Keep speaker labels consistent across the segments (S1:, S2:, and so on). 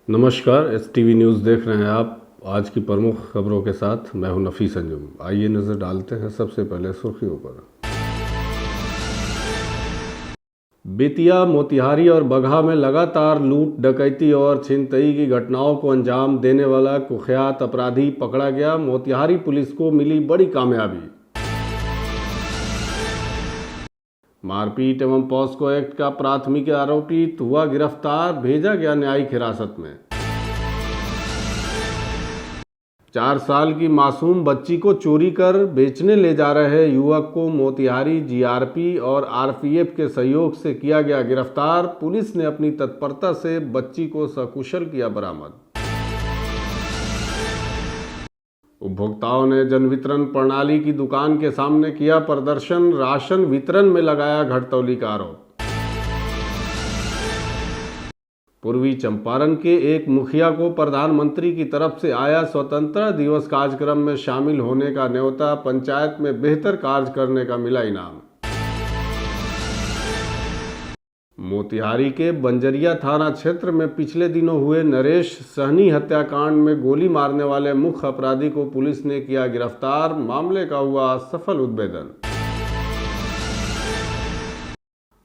S1: नमस्कार, STV news देख रहे हैं आप। आज की प्रमुख खबरों के साथ मैं हूं नफीस अंजुम। आइए नज़र डालते हैं सबसे पहले सुर्खियों पर। बेतिया, मोतिहारी और बगहा में लगातार लूट, डकैती और छिनतई की घटनाओं को अंजाम देने वाला कुख्यात अपराधी पकड़ा गया। मोतिहारी पुलिस को मिली बड़ी कामयाबी। मारपीट एवं पॉस्को एक्ट का प्राथमिक आरोपी हुआ गिरफ्तार, भेजा गया न्यायिक हिरासत में। 4 साल की मासूम बच्ची को चोरी कर बेचने ले जा रहे युवक को मोतिहारी जीआरपी और आरपीएफ के सहयोग से किया गया गिरफ्तार। पुलिस ने अपनी तत्परता से बच्ची को सकुशल किया बरामद। उपभोक्ताओं ने जन वितरण प्रणाली की दुकान के सामने किया प्रदर्शन, राशन वितरण में लगाया घटतौली का आरोप। पूर्वी चंपारण के एक मुखिया को प्रधानमंत्री की तरफ से आया स्वतंत्रता दिवस कार्यक्रम में शामिल होने का न्योता, पंचायत में बेहतर कार्य करने का मिला इनाम। मोतिहारी के बंजरिया थाना क्षेत्र में पिछले दिनों हुए नरेश सहनी हत्याकांड में गोली मारने वाले मुख्य अपराधी को पुलिस ने किया गिरफ्तार, मामले का हुआ सफल उद्भेदन।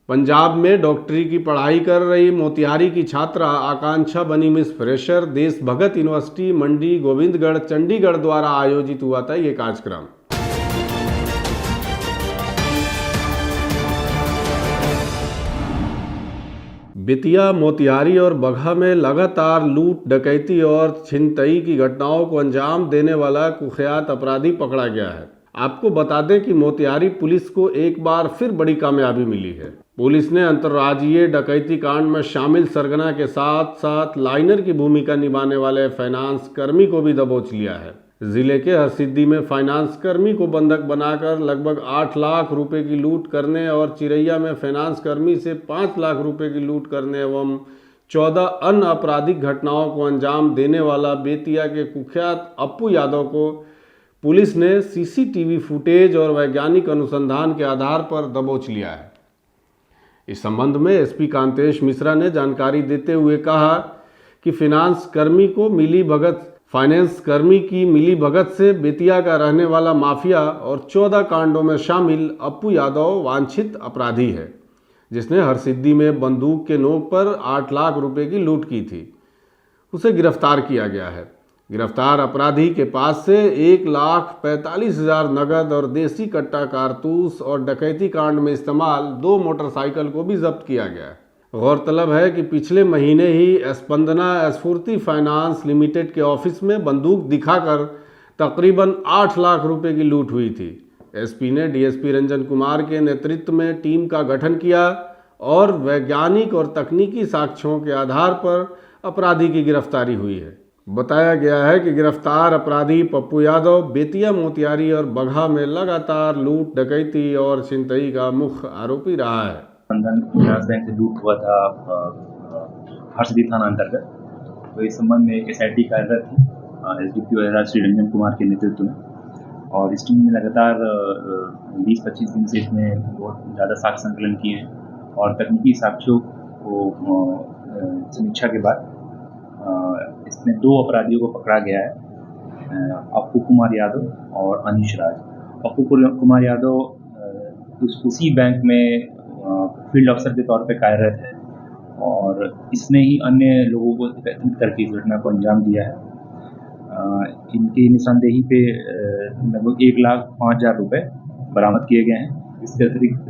S1: पंजाब में डॉक्टरी की पढ़ाई कर रही मोतिहारी की छात्रा आकांक्षा बनी मिस फ्रेशर। देश भगत यूनिवर्सिटी मंडी गोविंदगढ़ चंडीगढ़ द्वारा आयोजित हुआ था ये कार्यक्रम। बेतिया, मोतिहारी और बगहा में लगातार लूट, डकैती और छिनतई की घटनाओं को अंजाम देने वाला कुख्यात अपराधी पकड़ा गया है। आपको बता दें कि मोतिहारी पुलिस को एक बार फिर बड़ी कामयाबी मिली है। पुलिस ने अंतर्राज्यीय डकैती कांड में शामिल सरगना के साथ साथ लाइनर की भूमिका निभाने वाले फाइनेंस कर्मी को भी दबोच लिया है। जिले के हरसिद्धि में फाइनेंस कर्मी को बंधक बनाकर लगभग 8 लाख रुपए की लूट करने और चिरैया में फाइनेंस कर्मी से 5 लाख रुपए की लूट करने एवं 14 अन्य आपराधिक घटनाओं को अंजाम देने वाला बेतिया के कुख्यात अप्पू यादव को पुलिस ने सीसीटीवी फुटेज और वैज्ञानिक अनुसंधान के आधार पर दबोच लिया है। इस संबंध में एसपी कांतेश मिश्रा ने जानकारी देते हुए कहा कि फाइनेंस कर्मी की मिली भगत से बेतिया का रहने वाला माफिया और 14 कांडों में शामिल अप्पू यादव वांछित अपराधी है, जिसने हरसिद्धि में बंदूक के नोक पर 8 लाख रुपए की लूट की थी। उसे गिरफ्तार किया गया है। गिरफ्तार अपराधी के पास से 1,45,000 नगद और देसी कट्टा कारतूस और डकैती कांड में इस्तेमाल 2 मोटरसाइकिल को भी जब्त किया गया है। गौरतलब है कि पिछले महीने ही स्पंदना स्फूर्ति फाइनेंस लिमिटेड के ऑफिस में बंदूक दिखाकर तकरीबन 8 लाख रुपए की लूट हुई थी। एसपी ने डीएसपी रंजन कुमार के नेतृत्व में टीम का गठन किया और वैज्ञानिक और तकनीकी साक्ष्यों के आधार पर अपराधी की गिरफ्तारी हुई है। बताया गया है कि गिरफ्तार अपराधी पप्पू यादव बेतिया, मोतिहारी और बगहा में लगातार लूट, डकैती और छिनतई का मुख्य आरोपी रहा है।
S2: बंधन फाइनेंस बैंक से लूट हुआ था हरसिद्धि थाना अंतर्गत। तो इस संबंध में एक एसआईटी कार्यरत थी एसडीपीओ श्री रंजन कुमार के नेतृत्व में, और इस टीम ने लगातार 20-25 दिन से इसमें बहुत ज़्यादा साक्ष्य संकलन किए हैं और तकनीकी साक्ष्यों को समीक्षा के बाद इसमें 2 अपराधियों को पकड़ा गया है, अप्पू कुमार यादव और अनीश राज। अप्पू कुमार यादव उसी बैंक में फील्ड अफसर के तौर पे कार्यरत है और इसने ही अन्य लोगों को एकत्रित करके इस घटना को अंजाम दिया है। इनकी निशानदेही पे लगभग 1,05,000 रुपये बरामद किए गए हैं। इसके अतिरिक्त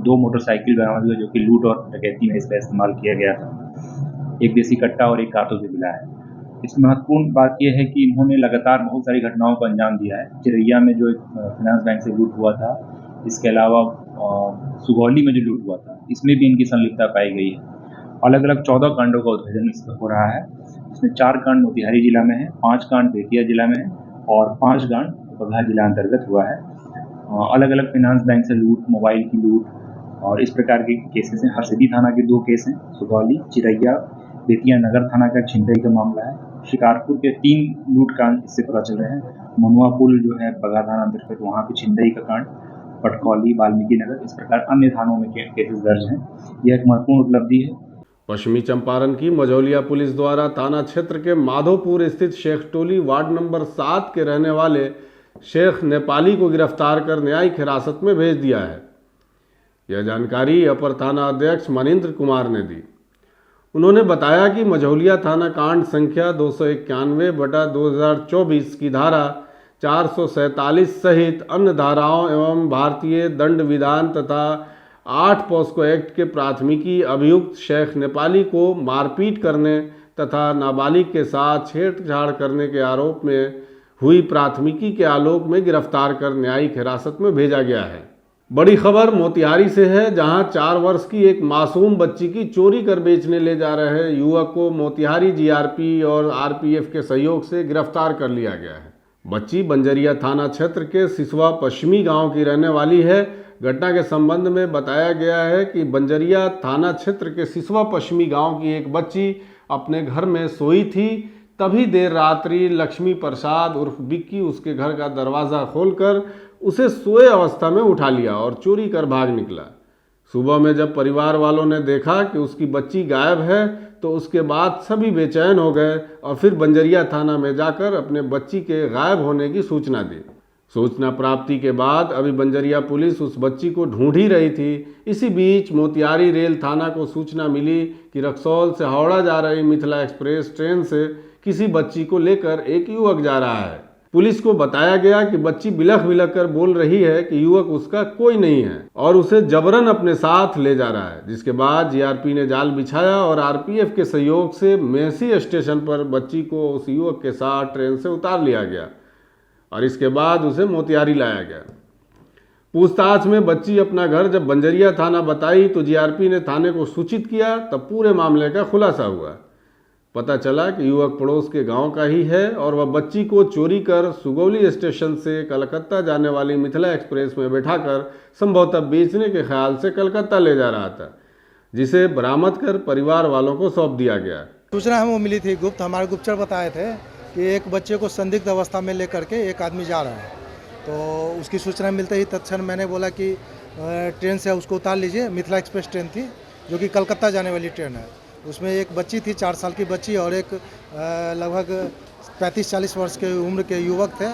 S2: 2 मोटरसाइकिल बरामद हुए जो कि लूट और डकैती में इसका इस्तेमाल किया गया था। एक देसी कट्टा और एक कारतूस भी मिला है। इसमें महत्वपूर्ण बात यह है कि इन्होंने लगातार बहुत सारी घटनाओं को अंजाम दिया है। चिरैया में जो फाइनेंस बैंक से लूट हुआ था, इसके अलावा सुगौली में जो लूट हुआ था, इसमें भी इनकी संलिप्तता पाई गई है। अलग अलग 14 कांडों का उद्भेदन हो रहा है। इसमें 4 कांड मोतिहारी जिला में है, 5 कांड बेतिया जिला में है और 5 कांड बगहा जिला अंतर्गत हुआ है। अलग अलग फाइनेंस बैंक से लूट, मोबाइल की लूट और इस प्रकार के केसेस हैं। हरसिद्धि थाना के 2 केस हैं, सुगौली, चिरैया, बेतिया नगर थाना का छिनतई का मामला है। शिकारपुर के 3 लूट कांड इससे पता चल रहे हैं। मनुआ पुल जो है बगहा थाना अंतर्गत, वहाँ पे छिनतई का कांड, पटकौली, वाल्मीकि नगर, इस प्रकार अन्य थानों में केसेस दर्ज हैं। यह एक महत्वपूर्ण उपलब्धि है।
S1: पश्चिमी चंपारण की मझौलिया पुलिस द्वारा थाना क्षेत्र के माधोपुर स्थित शेख टोली वार्ड नंबर 7 के रहने वाले शेख नेपाली को गिरफ्तार कर न्यायिक हिरासत में भेज दिया है। यह जानकारी अपर थाना अध्यक्ष मनिंद्र कुमार ने दी। उन्होंने बताया कि मझौलिया थाना कांड संख्या 291/2024 की धारा 447 सहित अन्य धाराओं एवं भारतीय दंड विधान तथा 8 पॉस्को एक्ट के प्राथमिकी अभियुक्त शेख नेपाली को मारपीट करने तथा नाबालिग के साथ छेड़छाड़ करने के आरोप में हुई प्राथमिकी के आलोक में गिरफ्तार कर न्यायिक हिरासत में भेजा गया है। बड़ी खबर मोतिहारी से है, जहां 4 वर्ष की एक मासूम बच्ची की चोरी कर बेचने ले जा रहे युवक को मोतिहारी जीआरपी और आरपीएफ के सहयोग से गिरफ्तार कर लिया गया है। बच्ची बंजरिया थाना क्षेत्र के सिसवा पश्चिमी गांव की रहने वाली है। घटना के संबंध में बताया गया है कि बंजरिया थाना क्षेत्र के सिसवा पश्चिमी गांव की एक बच्ची अपने घर में सोई थी। तभी देर रात्रि लक्ष्मी प्रसाद उर्फ बिक्की उसके घर का दरवाज़ा खोलकर उसे सोए अवस्था में उठा लिया और चोरी कर भाग निकला। सुबह में जब परिवार वालों ने देखा कि उसकी बच्ची गायब है तो उसके बाद सभी बेचैन हो गए और फिर बंजरिया थाना में जाकर अपने बच्ची के गायब होने की सूचना दी। सूचना प्राप्ति के बाद अभी बंजरिया पुलिस उस बच्ची को ढूंढ ही रही थी। इसी बीच मोतिहारी रेल थाना को सूचना मिली कि रक्सौल से हावड़ा जा रही मिथिला एक्सप्रेस ट्रेन से किसी बच्ची को लेकर एक युवक जा रहा है। पुलिस को बताया गया कि बच्ची बिलख बिलख कर बोल रही है कि युवक उसका कोई नहीं है और उसे जबरन अपने साथ ले जा रहा है, जिसके बाद जीआरपी ने जाल बिछाया और आरपीएफ के सहयोग से मेसी स्टेशन पर बच्ची को उस युवक के साथ ट्रेन से उतार लिया गया और इसके बाद उसे मोतिहारी लाया गया। पूछताछ में बच्ची अपना घर जब बंजरिया थाना बताई तो जीआरपी ने थाने को सूचित किया। तब पूरे मामले का खुलासा हुआ। पता चला कि युवक पड़ोस के गांव का ही है और वह बच्ची को चोरी कर सुगौली स्टेशन से कलकत्ता जाने वाली मिथिला एक्सप्रेस में बैठाकर संभवतः बेचने के ख्याल से कलकत्ता ले जा रहा था, जिसे बरामद कर परिवार वालों को सौंप दिया गया।
S3: सूचना हमें मिली थी गुप्त, हमारे गुप्तचर बताए थे कि एक बच्चे को संदिग्ध अवस्था में लेकर के एक आदमी जा रहा है। तो उसकी सूचना मिलते ही तत्क्षण मैंने बोला कि ट्रेन से उसको उतार लीजिए। मिथिला एक्सप्रेस ट्रेन थी जो कि कलकत्ता जाने वाली ट्रेन है। उसमें एक बच्ची थी 4 साल की बच्ची और एक लगभग 35-40 वर्ष के उम्र के युवक थे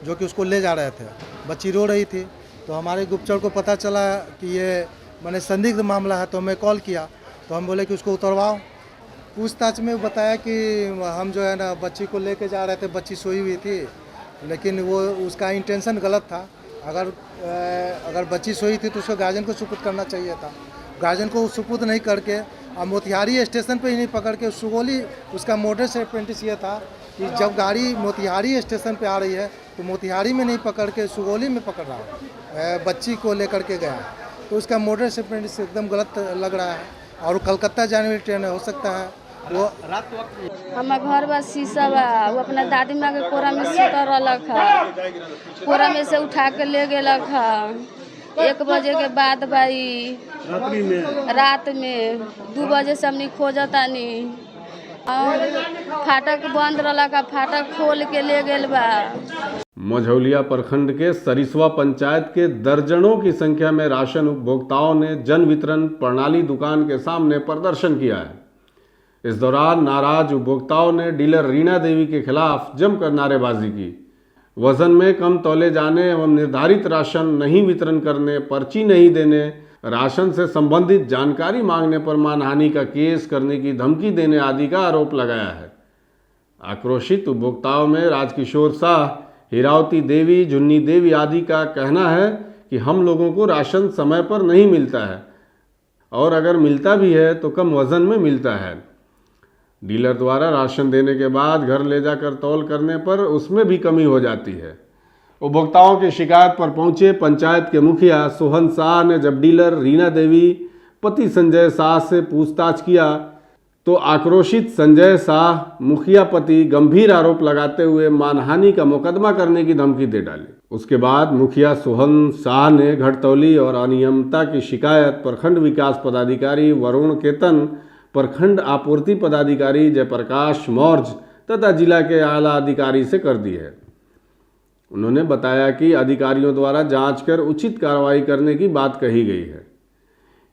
S3: जो कि उसको ले जा रहे थे। बच्ची रो रही थी तो हमारे गुप्तचर को पता चला कि ये मैंने संदिग्ध मामला है, तो मैं कॉल किया तो हम बोले कि उसको उतरवाओ। पूछताछ में बताया कि हम जो है ना बच्ची को लेके जा रहे थे, बच्ची सोई हुई थी, लेकिन वो उसका इंटेंशन गलत था। अगर बच्ची सोई थी तो उसको गार्जियन को सुपुर्द करना चाहिए था। गार्जियन को सुपुर्द नहीं करके मोतिहारी स्टेशन पे ही नहीं पकड़ के सुगौली, उसका मोडस अप्रेंटिस ये था कि जब गाड़ी मोतिहारी स्टेशन पे आ रही है तो मोतिहारी में नहीं पकड़ के सुगौली में पकड़ रहा है, बच्ची को लेकर के गया। तो उसका मोडस अप्रेंटिस एकदम गलत लग रहा है और कलकत्ता जाने वाली ट्रेन हो सकता है वो रात वक्त।
S4: हमार घर बा शीशा बा, वो अपना दादी माँ के कोरा में सुतर रहलक है, कोरा में से उठा के ले गेलक है। 1 बजे के बाद भाई रात में 2 बजे से हमनी खोजतानी और फाटक बंद रहलक, फाटक खोल के ले गेल बा।
S1: मझौलिया प्रखंड के सरिसवा पंचायत के दर्जनों की संख्या में राशन उपभोक्ताओं ने जन वितरण प्रणाली दुकान के सामने प्रदर्शन किया है। इस दौरान नाराज उपभोक्ताओं ने डीलर रीना देवी के खिलाफ जमकर नारेबाजी की। वजन में कम तौले जाने एवं निर्धारित राशन नहीं वितरण करने, पर्ची नहीं देने, राशन से संबंधित जानकारी मांगने पर मानहानि का केस करने की धमकी देने आदि का आरोप लगाया है। आक्रोशित उपभोक्ताओं में राजकिशोर शाह, हीरावती देवी, जुन्नी देवी आदि का कहना है कि हम लोगों को राशन समय पर नहीं मिलता है और अगर मिलता भी है तो कम वजन में मिलता है। डीलर द्वारा राशन देने के बाद घर ले जाकर तौल करने पर उसमें भी कमी हो जाती है। उपभोक्ताओं की शिकायत पर पहुंचे पंचायत के मुखिया सोहन शाह ने जब डीलर रीना देवी पति संजय शाह से पूछताछ किया तो आक्रोशित संजय शाह मुखिया पति गंभीर आरोप लगाते हुए मानहानि का मुकदमा करने की धमकी दे डाली। उसके बाद मुखिया सोहन शाह ने घटतौली और अनियमितता की शिकायत प्रखंड विकास पदाधिकारी वरुण केतन, प्रखंड आपूर्ति पदाधिकारी जयप्रकाश मौर्य तथा जिला के आला अधिकारी से कर दी है। उन्होंने बताया कि अधिकारियों द्वारा जांच कर उचित कार्रवाई करने की बात कही गई है।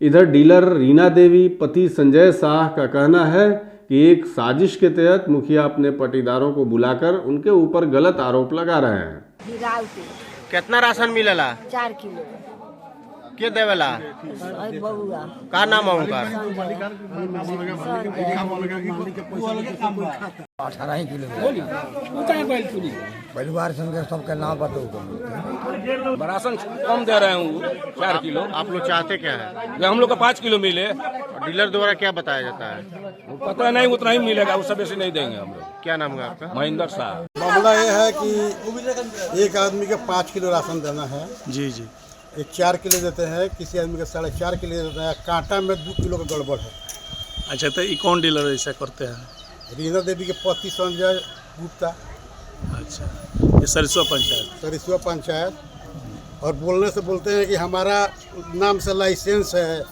S1: इधर डीलर रीना देवी पति संजय शाह का कहना है कि एक साजिश के तहत मुखिया अपने पटीदारों को बुलाकर उनके ऊपर गलत आरोप लगा रहे हैं।
S5: कितना राशन मिलेला?
S6: 4 किलो
S5: के देवेला?
S6: बउआ
S5: का नाम है उनका?
S7: 18 किलो परिवार संग सबके नाम बताओ।
S8: राशन कम दे रहे हैं 4 किलो।
S5: आप लोग चाहते क्या है?
S8: जो हम लोग का 5 किलो मिले।
S5: डीलर द्वारा क्या बताया जाता है?
S8: पता नहीं, उतना ही मिलेगा, उससे बेसी नहीं देंगे हम लोग।
S5: क्या नाम है आपका?
S8: महेंद्र शाह।
S7: मामला ये है कि एक आदमी के 5 किलो राशन देना है।
S3: जी जी।
S7: एक 4 किलो देते हैं, किसी आदमी के 4.5 किलो देते हैं। कांटा में 2 किलो का गड़बड़ है।
S3: अच्छा, तो ये कौन डीलर ऐसा करते हैं?
S7: रीना देवी के पति संजय गुप्ता।
S3: अच्छा, ये सरिसवा पंचायत।
S7: सरिसवा पंचायत। और बोलने से बोलते हैं कि हमारा नाम से लाइसेंस है,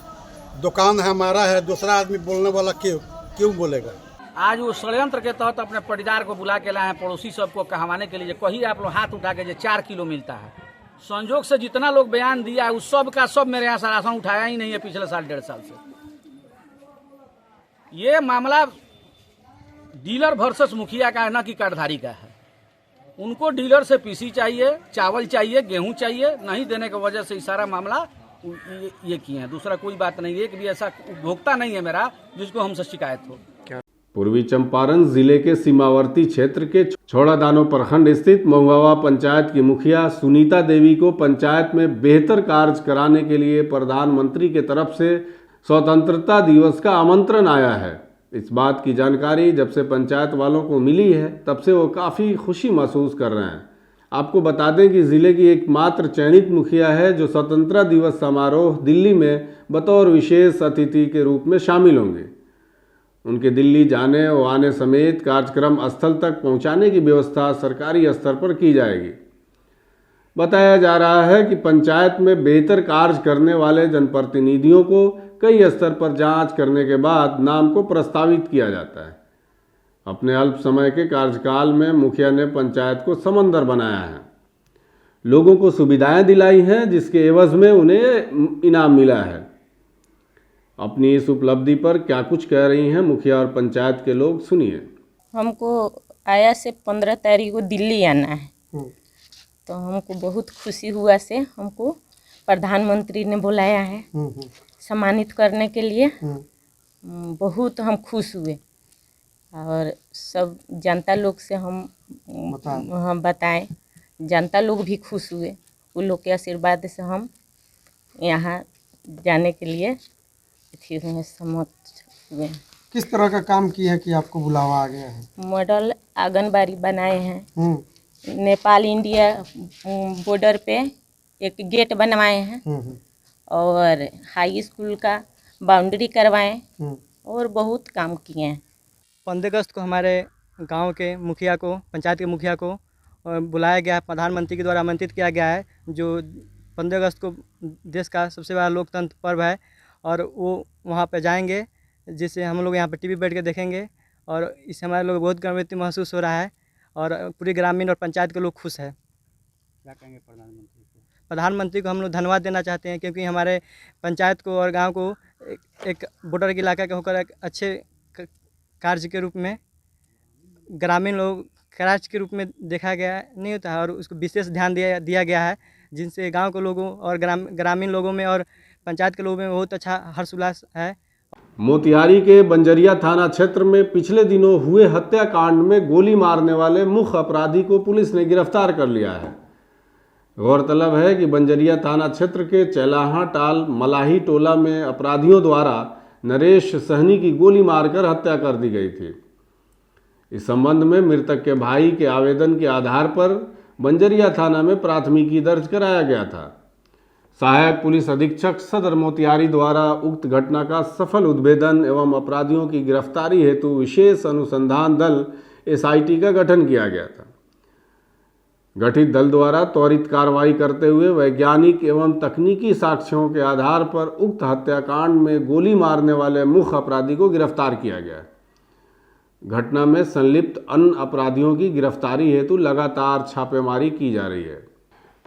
S7: दुकान हमारा है, दूसरा आदमी बोलने वाला क्यों बोलेगा?
S9: आज वो षड्यंत्र के तहत अपने पटीदार को बुला के लाए हैं, पड़ोसी सबको कहवाने के लिए। कहीं आप लोग हाथ उठा के जो 4 किलो मिलता है, संजोग से जितना लोग बयान दिया है उस सब का सब मेरे यहाँ से राशन उठाया ही नहीं है पिछले साल 1.5 साल से। ये मामला डीलर वर्सेस मुखिया का है, ना कि कार्डधारी का है। उनको डीलर से पीसी चाहिए, चावल चाहिए, गेहूं चाहिए, नहीं देने की वजह से ये सारा मामला ये किए हैं। दूसरा कोई बात नहीं। एक भी ऐसा उपभोक्ता नहीं है मेरा जिसको हमसे शिकायत हो।
S1: पूर्वी चंपारण जिले के सीमावर्ती क्षेत्र के छौड़ादानो प्रखंड स्थित महुआवा पंचायत की मुखिया सुनीता देवी को पंचायत में बेहतर कार्य कराने के लिए प्रधानमंत्री के तरफ से स्वतंत्रता दिवस का आमंत्रण आया है। इस बात की जानकारी जब से पंचायत वालों को मिली है तब से वो काफ़ी खुशी महसूस कर रहे हैं। आपको बता दें कि ज़िले की एकमात्र चयनित मुखिया है जो स्वतंत्रता दिवस समारोह दिल्ली में बतौर विशेष अतिथि के रूप में शामिल होंगे। उनके दिल्ली जाने और आने समेत कार्यक्रम स्थल तक पहुंचाने की व्यवस्था सरकारी स्तर पर की जाएगी। बताया जा रहा है कि पंचायत में बेहतर कार्य करने वाले जनप्रतिनिधियों को कई स्तर पर जांच करने के बाद नाम को प्रस्तावित किया जाता है। अपने अल्प समय के कार्यकाल में मुखिया ने पंचायत को समंदर बनाया है, लोगों को सुविधाएं दिलाई हैं, जिसके एवज में उन्हें इनाम मिला है। अपनी इस उपलब्धि पर क्या कुछ कह रही हैं मुखिया और पंचायत के लोग, सुनिए।
S6: हमको आया से 15 तारीख को दिल्ली आना है, तो हमको बहुत खुशी हुआ से हमको प्रधानमंत्री ने बुलाया है सम्मानित करने के लिए। बहुत हम खुश हुए और सब जनता लोग से हम बताएं, जनता लोग भी खुश हुए। उन लोग के आशीर्वाद से हम यहाँ जाने के लिए सम्मत हुए।
S3: किस तरह का काम किया है कि आपको बुलावा आ गया है?
S6: मॉडल आंगनबाड़ी बनाए हैं, नेपाल इंडिया बॉर्डर पे एक गेट बनवाए हैं और हाई स्कूल का बाउंड्री करवाए और बहुत काम किए हैं।
S10: 15 अगस्त को हमारे गांव के मुखिया को, पंचायत के मुखिया को बुलाया गया है, प्रधानमंत्री के द्वारा आमंत्रित किया गया है। जो 15 अगस्त को देश का सबसे बड़ा लोकतंत्र पर्व है और वो वहाँ पे जाएंगे, जिससे हम लोग यहाँ पे टीवी बैठ के देखेंगे और इससे हमारे लोग बहुत गर्वित महसूस हो रहा है और पूरे ग्रामीण और पंचायत के लोग खुश है। क्या कहेंगे प्रधानमंत्री को? प्रधानमंत्री को हम लोग धन्यवाद देना चाहते हैं, क्योंकि हमारे पंचायत को और गांव को एक बॉर्डर के इलाका के होकर एक अच्छे कार्य के रूप में, ग्रामीण लोग कार्य के रूप में देखा गया नहीं होता है और उसको विशेष ध्यान दिया गया है, जिनसे गांव के लोगों और ग्रामीण लोगों में और पंचायत के लोगों में बहुत अच्छा हर्षोल्लास है।
S1: मोतिहारी के बंजरिया थाना क्षेत्र में पिछले दिनों हुए हत्याकांड में गोली मारने वाले मुख्य अपराधी को पुलिस ने गिरफ्तार कर लिया है। गौरतलब है कि बंजरिया थाना क्षेत्र के चैलाहा टाल मलाही टोला में अपराधियों द्वारा नरेश सहनी की गोली मारकर हत्या कर दी गई थी। इस संबंध में मृतक के भाई के आवेदन के आधार पर बंजरिया थाना में प्राथमिकी दर्ज कराया गया था। सहायक पुलिस अधीक्षक सदर मोतिहारी द्वारा उक्त घटना का सफल उद्भेदन एवं अपराधियों की गिरफ्तारी हेतु विशेष अनुसंधान दल SIT का गठन किया गया था। गठित दल द्वारा त्वरित कार्रवाई करते हुए वैज्ञानिक एवं तकनीकी साक्ष्यों के आधार पर उक्त हत्याकांड में गोली मारने वाले मुख्य अपराधी को गिरफ्तार किया गया। घटना में संलिप्त अन्य अपराधियों की गिरफ्तारी हेतु लगातार छापेमारी की जा रही है।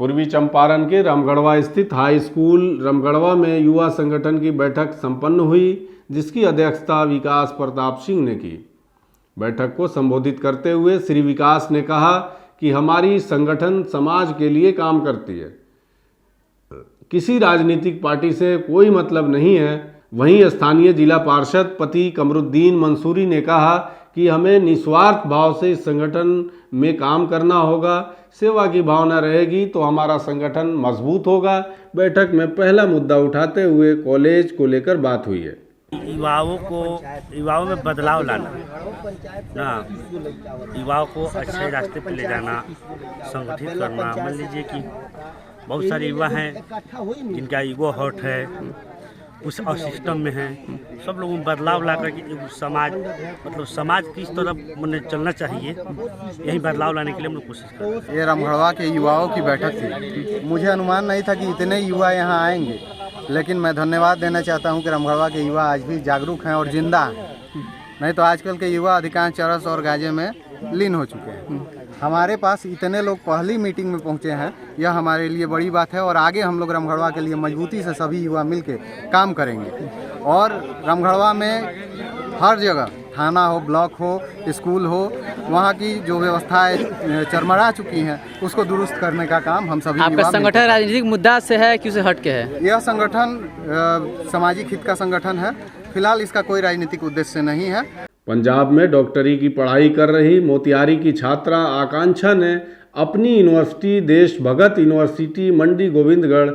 S1: पूर्वी चंपारण के रामगढ़वा स्थित हाई स्कूल रामगढ़वा में युवा संगठन की बैठक संपन्न हुई, जिसकी अध्यक्षता विकास प्रताप सिंह ने की। बैठक को संबोधित करते हुए श्री विकास ने कहा कि हमारी संगठन समाज के लिए काम करती है, किसी राजनीतिक पार्टी से कोई मतलब नहीं है। वहीं स्थानीय जिला पार्षद पति कमरुद्दीन मंसूरी ने कहा कि हमें निस्वार्थ भाव से इस संगठन में काम करना होगा। सेवा की भावना रहेगी तो हमारा संगठन मजबूत होगा। बैठक में पहला मुद्दा उठाते हुए कॉलेज को लेकर बात हुई है।
S11: युवाओं में बदलाव लाना ना, युवाओं को अच्छे रास्ते पर ले जाना, संगठित करना। मान लीजिए कि बहुत सारे युवा हैं जिनका ईगो हर्ट है, उस सिस्टम में है। सब लोगों में बदलाव ला करके समाज मतलब समाज किस तरफ मैंने चलना चाहिए, यही बदलाव लाने के लिए हम लोग कोशिश कर रहे हैं।
S12: ये रामगढ़वा के युवाओं की बैठक थी। मुझे अनुमान नहीं था कि इतने युवा यहाँ आएंगे, लेकिन मैं धन्यवाद देना चाहता हूँ कि रामगढ़वा के युवा आज भी जागरूक हैं और जिंदा हैं। नहीं तो आजकल के युवा अधिकांश चरस और गांजे में लीन हो चुके हैं। हमारे पास इतने लोग पहली मीटिंग में पहुंचे हैं, यह हमारे लिए बड़ी बात है। और आगे हम लोग रामगढ़वा के लिए मजबूती से सभी युवा मिलके काम करेंगे। और रामगढ़वा में हर जगह थाना हो, ब्लॉक हो, स्कूल हो, वहाँ की जो व्यवस्थाएं चरमरा चुकी हैं उसको दुरुस्त करने का काम हम सभी
S10: आपका संगठन राजनीतिक मुद्दा से है कि उसे हट के है?
S12: यह संगठन सामाजिक हित का संगठन है। फिलहाल इसका कोई राजनीतिक उद्देश्य नहीं है।
S1: पंजाब में डॉक्टरी की पढ़ाई कर रही मोतिहारी की छात्रा आकांक्षा ने अपनी यूनिवर्सिटी देश भगत यूनिवर्सिटी मंडी गोविंदगढ़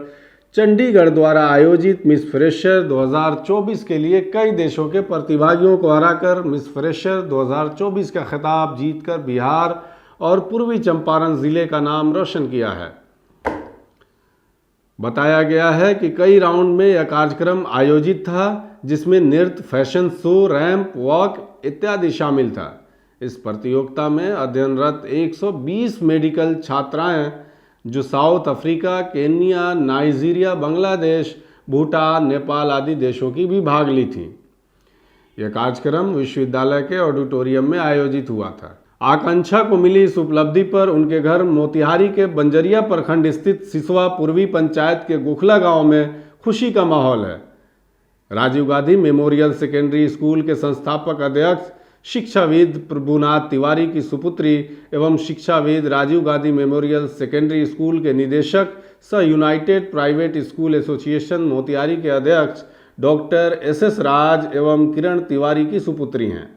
S1: चंडीगढ़ द्वारा आयोजित मिस फ्रेशर 2024 के लिए कई देशों के प्रतिभागियों को हराकर मिस फ्रेशर 2024 का खिताब जीतकर बिहार और पूर्वी चंपारण जिले का नाम रोशन किया है। बताया गया है कि कई राउंड में यह कार्यक्रम आयोजित था, जिसमें नृत्य, फैशन शो, रैंप वॉक इत्यादि शामिल था। इस प्रतियोगिता में अध्ययनरत 120 मेडिकल छात्राएं जो south Africa, Kenya, Nigeria, Bangladesh, Bhutan, Nepal आदि देशों की भी भाग ली थीं। यह कार्यक्रम विश्वविद्यालय के ऑडिटोरियम में आयोजित हुआ था। आकांक्षा को मिली इस उपलब्धि पर उनके घर मोतिहारी के बंजरिया प्रखंड स्थित सिसवा पूर्वी पंचायत के गुखला गांव में खुशी का माहौल है। Rajiv Gandhi memorial secondary school के संस्थापक अध्यक्ष शिक्षाविद प्रभुनाथ तिवारी की सुपुत्री एवं शिक्षाविद Rajiv Gandhi memorial secondary school के निदेशक सह united private school association Motihari के अध्यक्ष डॉक्टर SS राज एवं किरण तिवारी की सुपुत्री हैं।